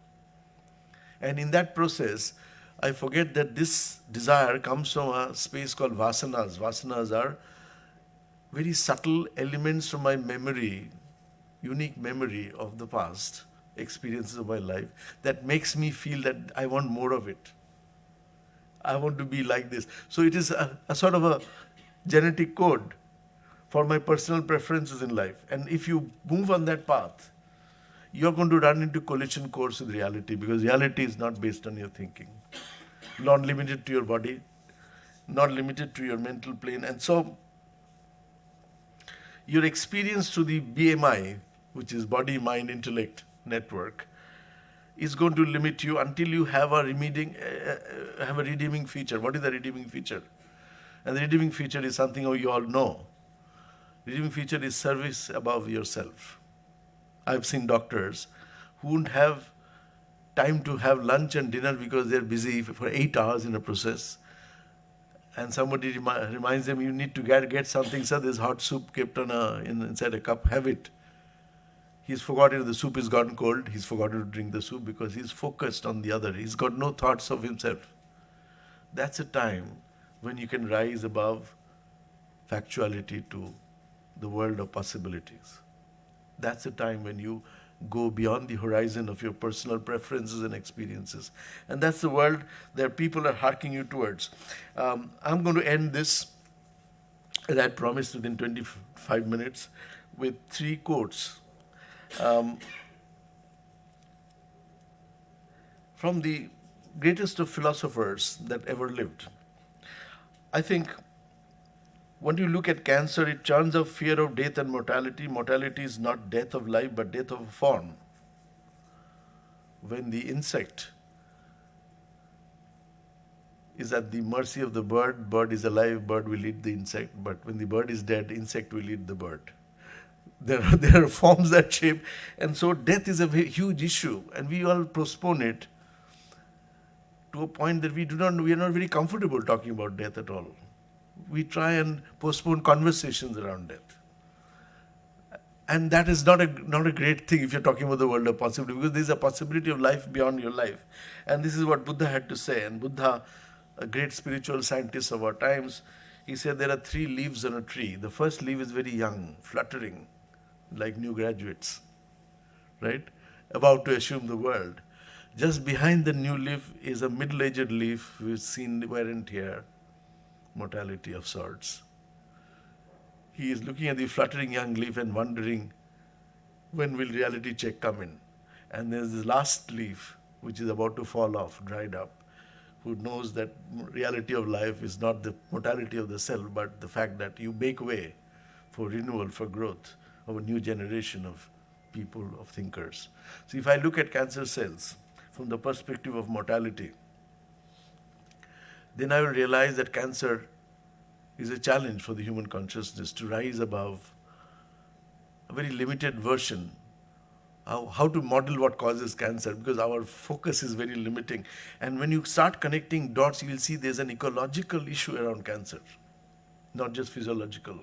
And in that process, I forget that this desire comes from a space called vasanas. Vasanas are very subtle elements from my memory, unique memory of the past, experiences of my life, that makes me feel that I want more of it. I want to be like this. So it is a sort of a genetic code for my personal preferences in life. And if you move on that path, you're going to run into collision course with reality, because reality is not based on your thinking, not limited to your body, not limited to your mental plane. And so your experience through the BMI, which is body, mind, intellect network, is going to limit you until you have a redeeming feature. What is the redeeming feature? And the redeeming feature is something you all know. Redeeming feature is service above yourself. I've seen doctors who wouldn't have time to have lunch and dinner because they're busy for 8 hours in a process. And somebody reminds them, you need to get something, sir, there's hot soup kept on inside a cup, have it. He's forgotten the soup is gotten cold, he's forgotten to drink the soup because he's focused on the other. He's got no thoughts of himself. That's a time when you can rise above factuality to the world of possibilities. That's a time when you go beyond the horizon of your personal preferences and experiences. And that's the world that people are harking you towards. I'm going to end this, as I promised, within 25 minutes, with 3 quotes from the greatest of philosophers that ever lived. I think when you look at cancer, it churns up fear of death and mortality. Mortality is not death of life, but death of a form. When the insect is at the mercy of the bird, bird is alive, bird will eat the insect, but when the bird is dead, insect will eat the bird. There are forms that shape, and so death is a huge issue, and we all postpone it to a point that we are not very comfortable talking about death at all. We try and postpone conversations around death. And that is not a great thing if you're talking about the world of possibility, because there's a possibility of life beyond your life. And this is what Buddha had to say. And Buddha, a great spiritual scientist of our times, he said there are 3 leaves on a tree. The first leaf is very young, fluttering, like new graduates, right? About to assume the world. Just behind the new leaf is a middle-aged leaf who has seen wear and tear, mortality of sorts. He is looking at the fluttering young leaf and wondering, when will reality check come in? And there's the last leaf, which is about to fall off, dried up, who knows that reality of life is not the mortality of the self, but the fact that you make way for renewal, for growth of a new generation of people, of thinkers. So if I look at cancer cells from the perspective of mortality, then I will realize that cancer is a challenge for the human consciousness to rise above a very limited version. How to model what causes cancer, because our focus is very limiting. And when you start connecting dots, you will see there's an ecological issue around cancer, not just physiological.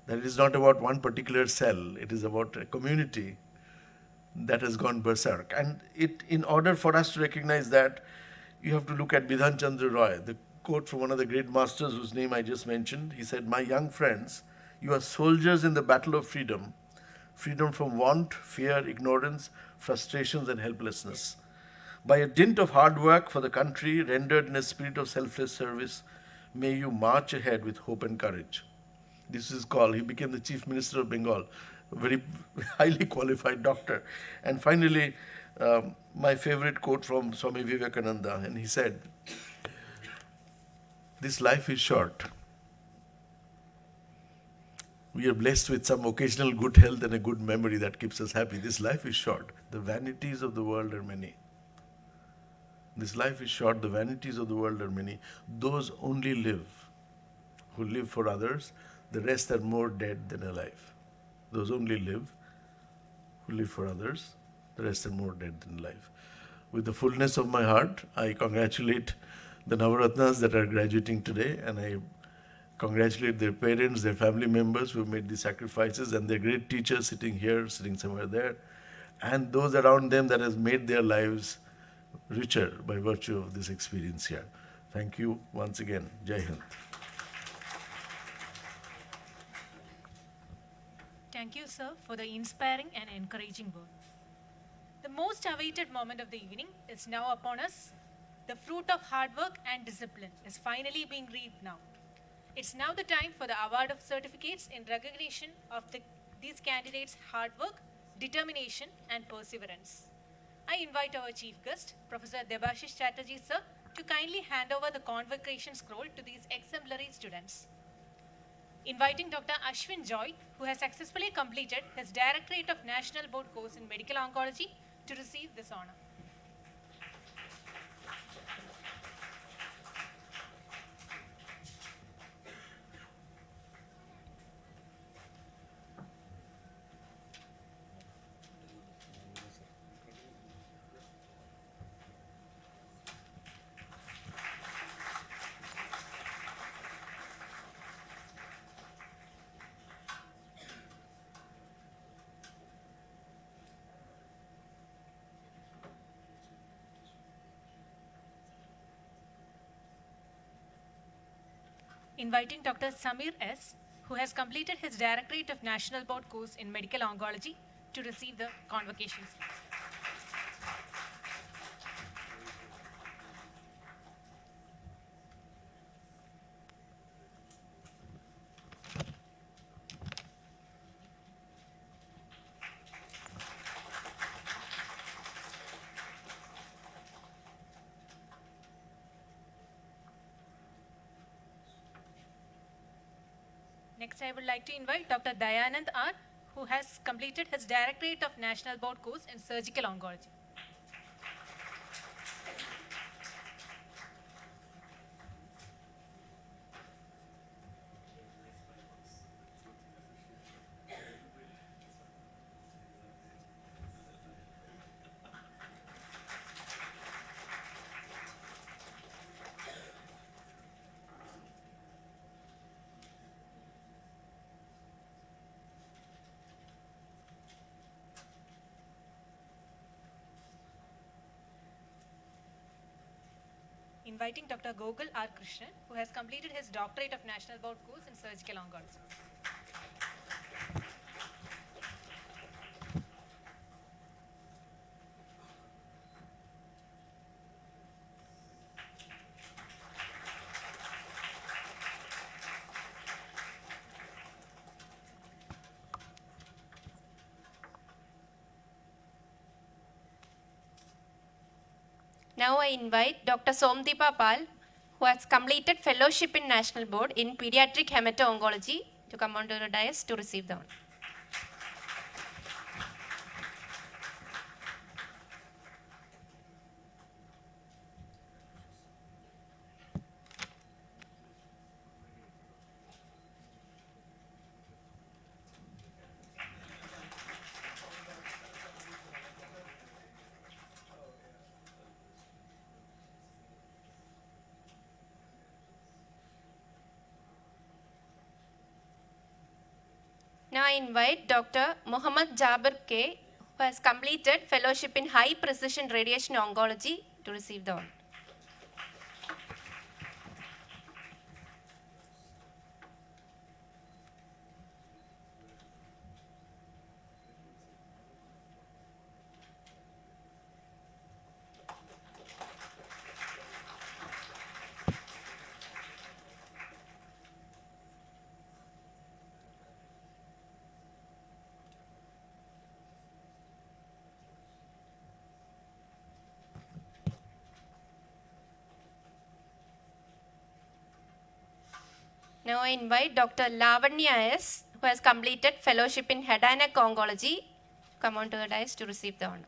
That it is not about one particular cell, it is about a community that has gone berserk. And in order for us to recognize that, you have to look at Bidhan Chandra Roy, the quote from one of the great masters whose name I just mentioned. He said, "My young friends, you are soldiers in the battle of freedom. Freedom from want, fear, ignorance, frustrations, and helplessness. By a dint of hard work for the country, rendered in a spirit of selfless service, may you march ahead with hope and courage." This is called, he became the Chief Minister of Bengal, a very highly qualified doctor. And finally, my favorite quote from Swami Vivekananda, and he said, "This life is short. We are blessed with some occasional good health and a good memory that keeps us happy. This life is short. The vanities of the world are many. This life is short. The vanities of the world are many. Those only live who live for others. The rest are more dead than alive. Those only live who live for others. The rest are more dead than alive." With the fullness of my heart, I congratulate the Navaratnas that are graduating today, and I congratulate their parents, their family members who have made these sacrifices, and their great teachers sitting here, sitting somewhere there, and those around them that has made their lives richer by virtue of this experience here. Thank you once again. Jai Hind. Thank you, sir, for the inspiring and encouraging word. The most awaited moment of the evening is now upon us, The fruit of hard work and discipline is finally being reaped now. It's now the time for the award of certificates in recognition of these candidates' hard work, determination, and perseverance. I invite our chief guest, Professor Debashish Chatterjee, sir, to kindly hand over the convocation scroll to these exemplary students. Inviting Dr. Ashwin Joy, who has successfully completed his Directorate of National Board course in Medical Oncology, to receive this honor. Inviting Dr. Samir S., who has completed his Directorate of National Board course in Medical Oncology, to receive the convocation. Next, I would like to invite Dr. Dayanand R., who has completed his Directorate of National Board course in Surgical Oncology. Inviting Dr. Gokul R. Krishnan, who has completed his Doctorate of National Board course in Surgical Oncology. Now I invite Dr. Somdeepa Pal, who has completed fellowship in National Board in Pediatric Hemato-Oncology, to come onto the dais to receive the honor. Now I invite Dr. Muhammad Jabir K., who has completed fellowship in high precision radiation oncology, to receive the honor. Now I invite Dr. Lavanya S., who has completed fellowship in head and neck oncology, come onto the dais to receive the honor.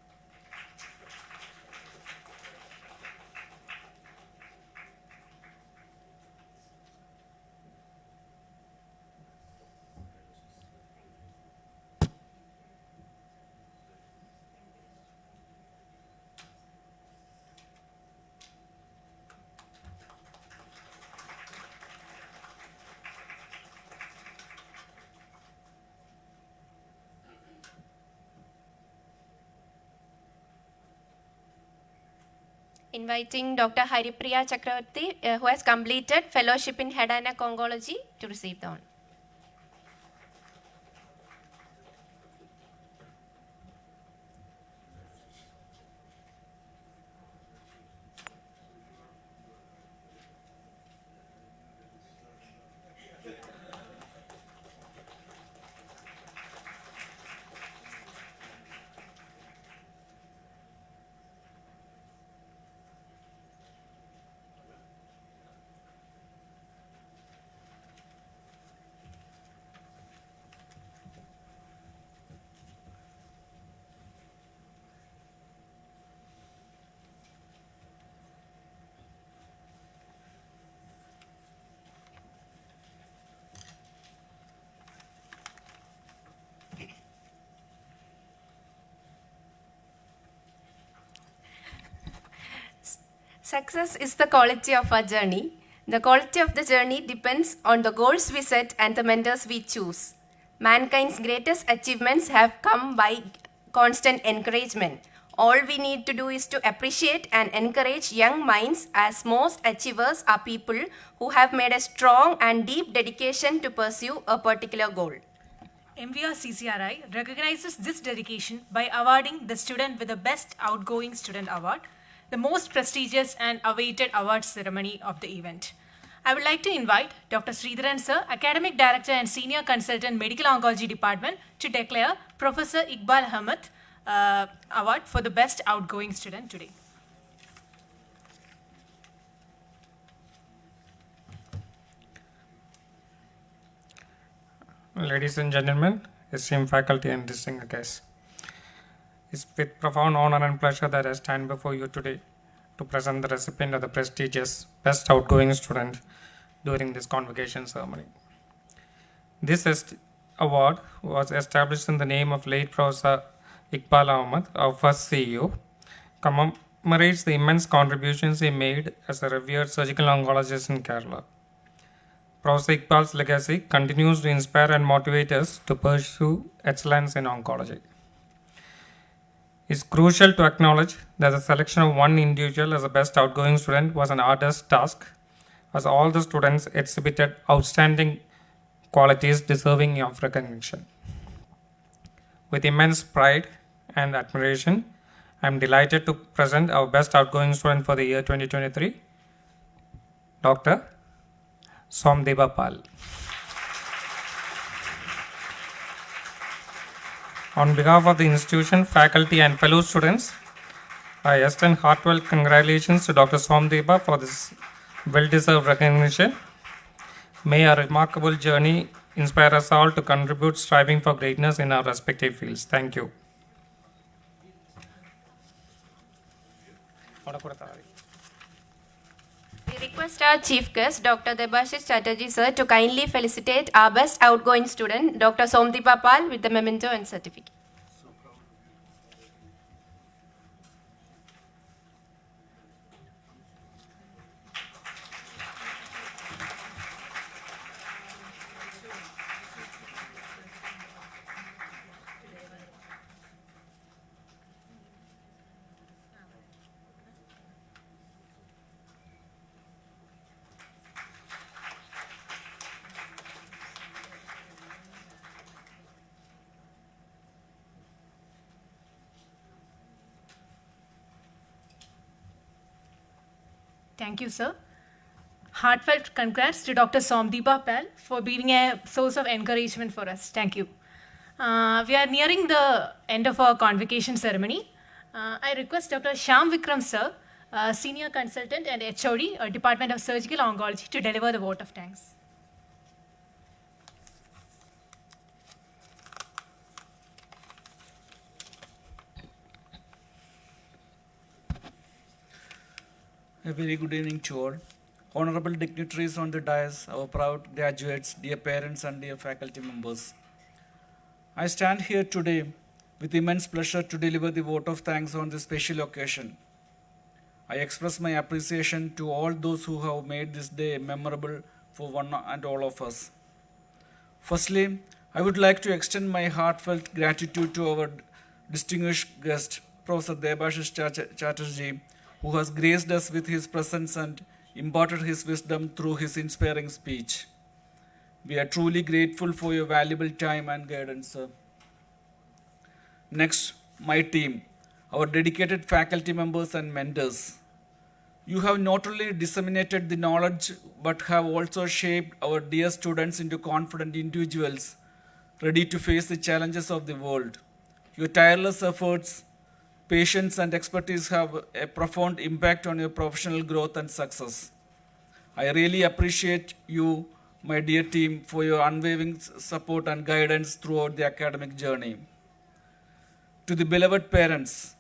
Inviting Dr. Haripriya Chakravarti, who has completed fellowship in head and neck oncology, to receive the honor. Success is the quality of our journey. The quality of the journey depends on the goals we set and the mentors we choose. Mankind's greatest achievements have come by constant encouragement. All we need to do is to appreciate and encourage young minds, as most achievers are people who have made a strong and deep dedication to pursue a particular goal. MVR CCRI recognizes this dedication by awarding the student with the Best Outgoing Student Award, the most prestigious and awaited award ceremony of the event. I would like to invite Dr. Sridharan Sir, Academic Director and Senior Consultant Medical Oncology Department, to declare Professor Iqbal Ahmed Award for the Best Outgoing Student today. Ladies and gentlemen, esteemed faculty and distinguished guests, it's with profound honor and pleasure that I stand before you today to present the recipient of the prestigious Best Outgoing Student during this convocation ceremony. This award was established in the name of late Professor Iqbal Ahmed, our first CEO, commemorates the immense contributions he made as a revered surgical oncologist in Kerala. Professor Iqbal's legacy continues to inspire and motivate us to pursue excellence in oncology. It's crucial to acknowledge that the selection of one individual as the best outgoing student was an arduous task, as all the students exhibited outstanding qualities deserving of recognition. With immense pride and admiration, I am delighted to present our best outgoing student for the year 2023, Dr. Somdeba Pal. On behalf of the institution, faculty and fellow students, I extend heartfelt congratulations to Dr. Somdeba for this well-deserved recognition. May our remarkable journey inspire us all to contribute striving for greatness in our respective fields. Thank you. We request our chief guest, Dr. Debashish Chatterjee sir, to kindly felicitate our best outgoing student, Dr. Somdeepa Pal, with the memento and certificate. Thank you, sir. Heartfelt congrats to Dr. Somdeepa Pal for being a source of encouragement for us. Thank you. We are nearing the end of our convocation ceremony. I request Dr. Shyam Vikram sir, Senior Consultant and HOD, Department of Surgical Oncology, to deliver the vote of thanks. A very good evening to all. Honorable dignitaries on the dais, our proud graduates, dear parents and dear faculty members. I stand here today with immense pleasure to deliver the vote of thanks on this special occasion. I express my appreciation to all those who have made this day memorable for one and all of us. Firstly, I would like to extend my heartfelt gratitude to our distinguished guest, Professor Debashish Chatterjee, who has graced us with his presence and imparted his wisdom through his inspiring speech. We are truly grateful for your valuable time and guidance, sir. Next, my team, our dedicated faculty members and mentors. You have not only disseminated the knowledge, but have also shaped our dear students into confident individuals, ready to face the challenges of the world. Your tireless efforts, patience and expertise have a profound impact on your professional growth and success. I really appreciate you, my dear team, for your unwavering support and guidance throughout the academic journey. To the beloved parents,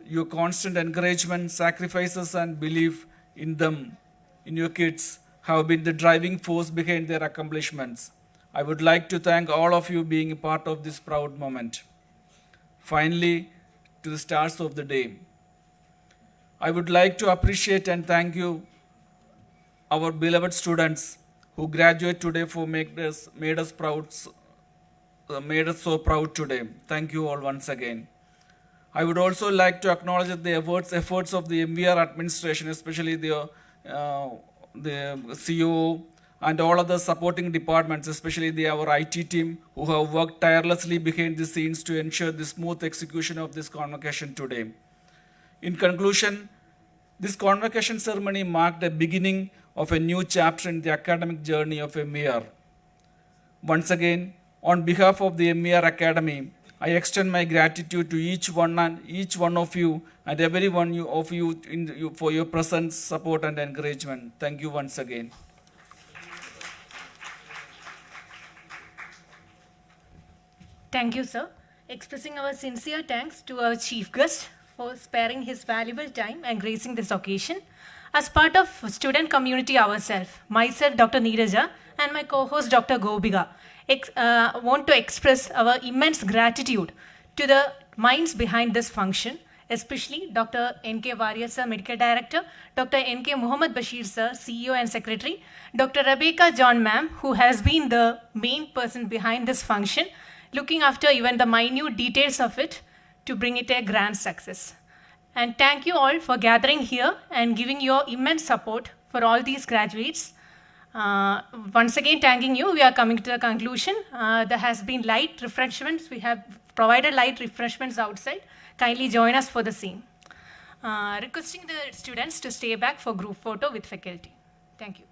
your constant encouragement, sacrifices and belief in them, in your kids, have been the driving force behind their accomplishments. I would like to thank all of you being a part of this proud moment. Finally, to the stars of the day. I would like to appreciate and thank you, our beloved students who graduate today for made us proud, made us so proud today. Thank you all once again. I would also like to acknowledge the efforts of the MVR administration, especially the CEO and all other supporting departments, especially our IT team, who have worked tirelessly behind the scenes to ensure the smooth execution of this convocation today. In conclusion, this convocation ceremony marked the beginning of a new chapter in the academic journey of MVR. Once again, on behalf of the MVR Academy, I extend my gratitude to each one of you and every one of you for your presence, support, and encouragement. Thank you once again. Thank you, sir. Expressing our sincere thanks to our chief guest for sparing his valuable time and gracing this occasion. As part of student community ourselves, myself, Dr. Neeraja, and my co-host, Dr. Gobiga, want to express our immense gratitude to the minds behind this function, especially Dr. N.K. Warrior sir, Medical Director, Dr. N.K. Mohammed Bashir sir, CEO and Secretary, Dr. Rebecca John ma'am, who has been the main person behind this function, looking after even the minute details of it to bring it a grand success. And thank you all for gathering here and giving your immense support for all these graduates. Once again, thanking you. We are coming to the conclusion. There has been light refreshments. We have provided light refreshments outside. Kindly join us for the same. Requesting the students to stay back for group photo with faculty. Thank you.